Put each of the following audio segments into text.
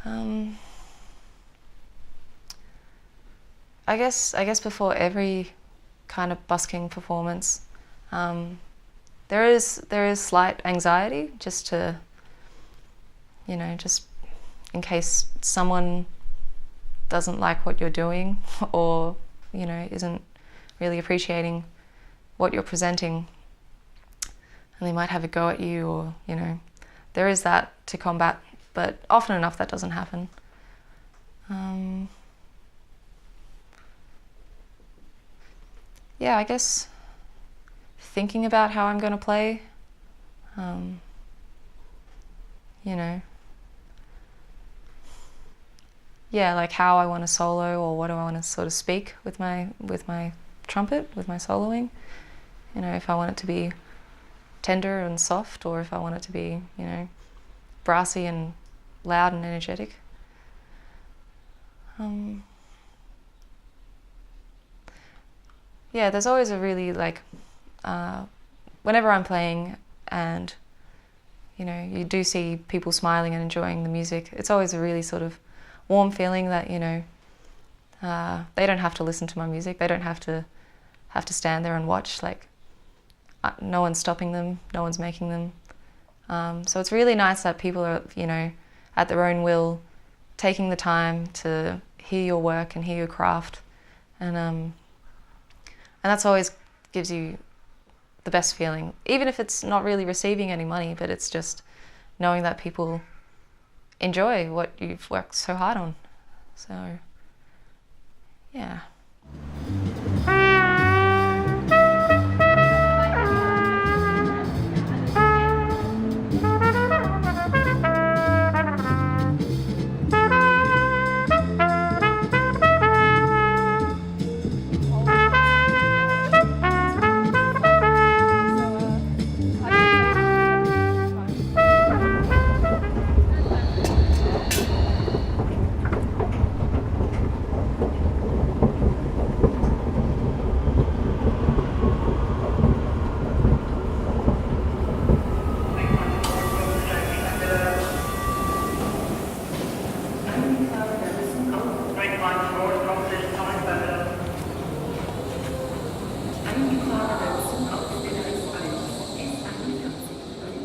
Um, I guess before every kind of busking performance, there is slight anxiety, just to, just in case someone doesn't like what you're doing, or isn't really appreciating what you're presenting, and they might have a go at you, or there is that to combat, but often enough that doesn't happen. Yeah, I guess thinking about how I'm going to play, yeah, like how I want to solo, or what do I want to sort of speak with my trumpet, with my soloing. If I want it to be tender and soft, or if I want it to be, brassy and loud and energetic. Yeah, there's always a really, whenever I'm playing and, you do see people smiling and enjoying the music, it's always a really sort of warm feeling that, they don't have to listen to my music. They don't have to stand there and watch. No one's stopping them. No one's making them. So it's really nice that people are, at their own will, taking the time to hear your work and hear your craft. And that's always gives you the best feeling, even if it's not really receiving any money, but it's just knowing that people enjoy what you've worked so hard on. So, yeah.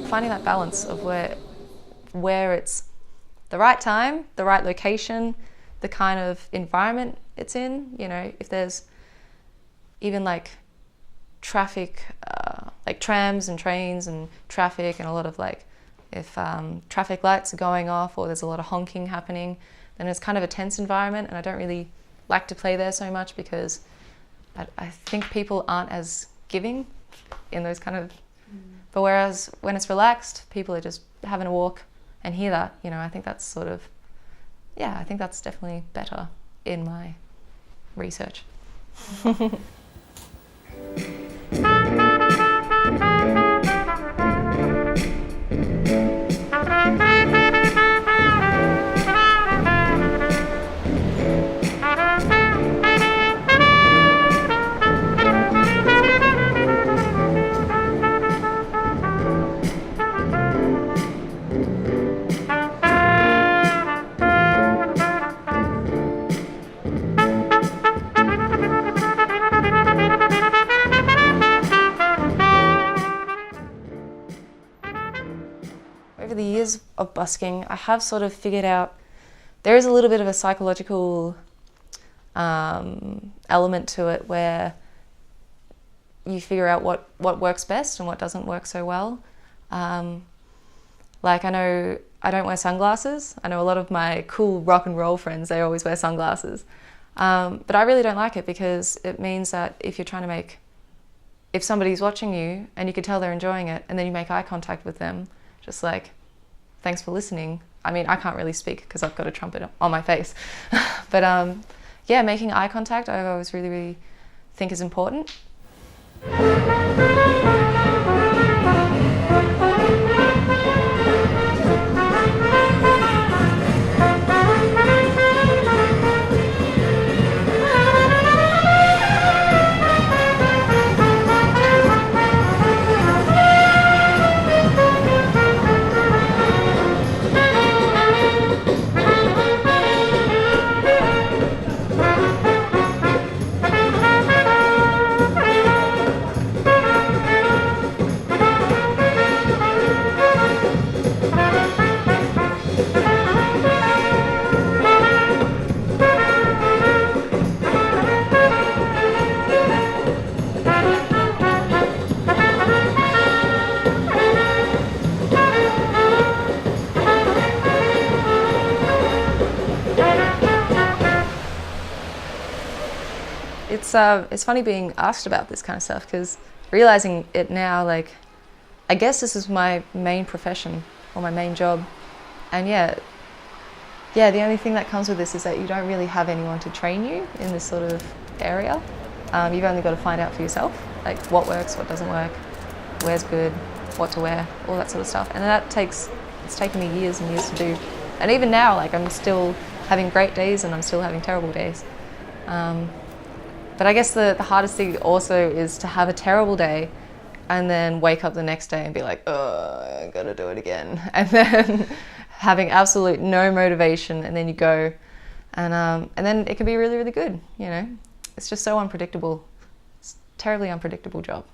Finding that balance of where it's the right time, the right location, the kind of environment it's in. If there's even traffic, like trams and trains and traffic, and a lot of if traffic lights are going off, or there's a lot of honking happening, then it's kind of a tense environment, and I don't really like to play there so much, because I think people aren't as giving in those kind of. But whereas when it's relaxed, people are just having a walk and hear that, I think that's sort of, yeah, I think that's definitely better in my research. Over the years of busking, I have sort of figured out there is a little bit of a psychological element to it, where you figure out what works best and what doesn't work so well. I know I don't wear sunglasses. I know a lot of my cool rock and roll friends, they always wear sunglasses. But I really don't like it, because it means that if somebody's watching you and you can tell they're enjoying it, and then you make eye contact with them, just thanks for listening. I mean, I can't really speak because I've got a trumpet on my face. But yeah, making eye contact, I always really, really think is important. it's funny being asked about this kind of stuff, because realizing it now, like, I guess this is my main profession or my main job, and yeah, the only thing that comes with this is that you don't really have anyone to train you in this sort of area. You've only got to find out for yourself, like what works, what doesn't work, where's good, what to wear, all that sort of stuff. And it's taken me years and years to do. And even now, like, I'm still having great days and I'm still having terrible days. But I guess the hardest thing also is to have a terrible day and then wake up the next day and be like, oh, I gotta do it again. And then having absolute no motivation, and then you go, and then it can be really, really good, you know? It's just so unpredictable. It's a terribly unpredictable job.